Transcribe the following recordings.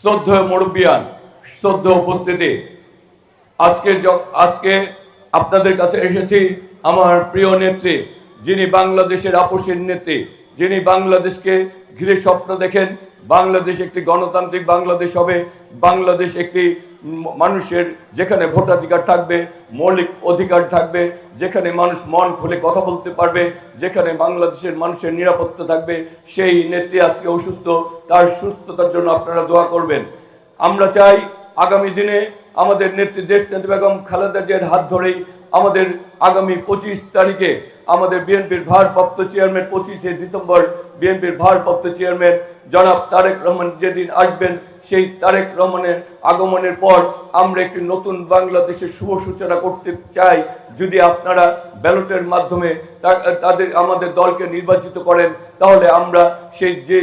শ্রদ্ধেয় মুরব্বিয়ান, শ্রদ্ধেয় উপস্থিতি, আজকে আপনাদের কাছে এসেছি আমার প্রিয় নেত্রী, যিনি বাংলাদেশের আপসীর নেত্রী, যিনি বাংলাদেশকে ঘিরে স্বপ্ন দেখেন বাংলাদেশ একটি গণতান্ত্রিক বাংলাদেশ হবে, বাংলাদেশ একটি মানুষের যেখানে ভোটাধিকার থাকবে, মৌলিক অধিকার থাকবে, যেখানে মানুষ মন খুলে কথা বলতে পারবে, যেখানে বাংলাদেশের মানুষের নিরাপত্তা থাকবে। সেই নেত্রী আজকে অসুস্থ, তার সুস্থতার জন্য আপনারা দোয়া করবেন। আমরা চাই আগামী দিনে আমাদের নেত্রী দেশনেত্রী বেগম খালেদা জিয়ার হাত ধরেই আমাদের আগামী 25 তারিখে আমাদের বিএনপির ভারপ্রাপ্ত চেয়ারম্যান, 25শে ডিসেম্বর বিএনপির ভারপ্রাপ্ত চেয়ারম্যান জনাব তারেক রহমান যেদিন আসবেন, সেই তারেক রহমানের আগমনের পর আমরা একটি নতুন বাংলাদেশের শুভ সূচনা করতে চাই। যদি আপনারা ব্যালটের মাধ্যমে আমাদের দলকে নির্বাচিত করেন, তাহলে আমরা সেই যে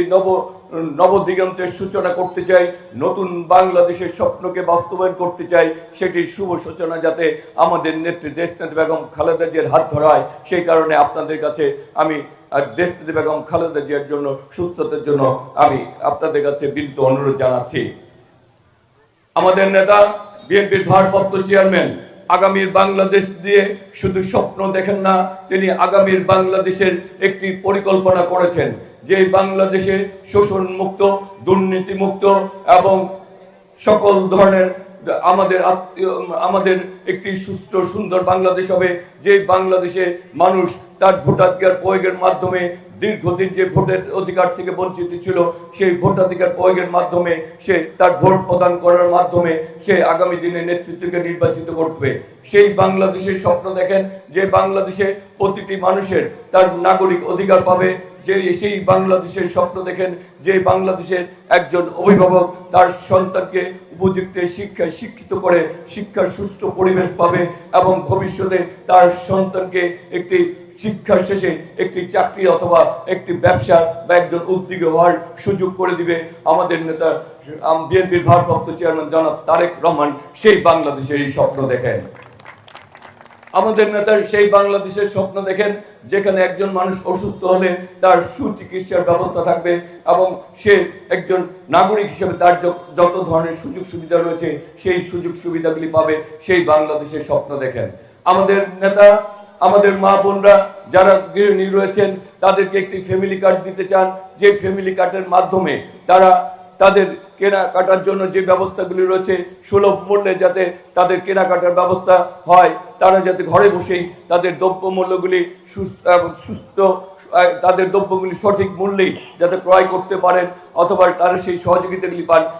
নবদিগন্তের সূচনা করতে চাই, নতুন বাংলাদেশের স্বপ্নকে বাস্তবায়ন করতে চাই, সেটির শুভ সূচনা যাতে আমাদের নেত্রী দেশনেত্রী বেগম খালেদা জিয়ার হাত ধরা হয়, সেই কারণে আপনাদের কাছে আমি দেশনেত্রী বেগম খালেদা জিয়ার জন্য, সুস্থতার জন্য আমি আপনাদের কাছে বিনীত অনুরোধ জানাচ্ছি। আমাদের নেতা বিএনপির ভারপ্রাপ্ত চেয়ারম্যান আগামীর বাংলাদেশ দিয়ে শুধু স্বপ্ন দেখেন না, তিনি আগামীর বাংলাদেশের একটি পরিকল্পনা করেছেন, যে বাংলাদেশে শোষণ মুক্ত, দুর্নীতি মুক্ত এবং সকল ধরনের আমাদের একটি সুস্থ সুন্দর বাংলাদেশ হবে, যে বাংলাদেশে মানুষ তার ভোটাধিকার প্রয়োগের মাধ্যমে দীর্ঘদিন যে ভোটের অধিকার থেকে বঞ্চিত ছিল, সেই ভোটাধিকার প্রয়োগের মাধ্যমে সে তার ভোট প্রদান করার মাধ্যমে সে আগামী দিনে নেতৃত্বকে নির্বাচিত করবে। সেই বাংলাদেশের স্বপ্ন দেখেন, যে বাংলাদেশে প্রতিটি মানুষের তার নাগরিক অধিকার পাবে, যে সেই বাংলাদেশের স্বপ্ন দেখেন, যে বাংলাদেশের একজন অভিভাবক তার সন্তানকে উপযুক্ত শিক্ষায় শিক্ষিত করে শিক্ষার সুষ্ঠু পরিবেশ পাবে এবং ভবিষ্যতে তার সন্তানকে একটি শিক্ষা শেষে একটি চাকরি অথবা একটি ব্যবসা বা একজন উদ্যোগী হওয়ার সুযোগ করে দিবে। আমাদের নেতা বিএনপির ভারপ্রাপ্ত চেয়ারম্যান জনাব তারেক রহমান সেই বাংলাদেশের এই স্বপ্ন দেখেন। আমাদের নেতা সেই বাংলাদেশের স্বপ্ন দেখেন, যেখানে একজন মানুষ অসুস্থ হলে তার সুচিকিৎসার ব্যবস্থা থাকবে এবং সে একজন নাগরিক হিসেবে তার যত ধরনের সুযোগ সুবিধা রয়েছে সেই সুযোগ সুবিধাগুলি পাবে। সেই বাংলাদেশের স্বপ্ন দেখেন। আমাদের নেতা আমাদের মা বোনরা যারা গৃহিণী রয়েছেন, তাদেরকে একটি ফ্যামিলি কার্ড দিতে চান, যে ফ্যামিলি কার্ডের মাধ্যমে তারা তাদের কেনাকাটার জন্য যে ব্যবস্থাগুলি রয়েছে সুলভ মূল্যে যাতে তাদের কেনাকাটার ব্যবস্থা হয়, তারা যাতে ঘরে বসেই তাদের দ্রব্য মূল্যগুলি সুস্থ তাদের দ্রব্যগুলি সঠিক মূল্যেই যাতে ক্রয় করতে পারেন অথবা তারা সেই সহযোগিতাগুলি পান।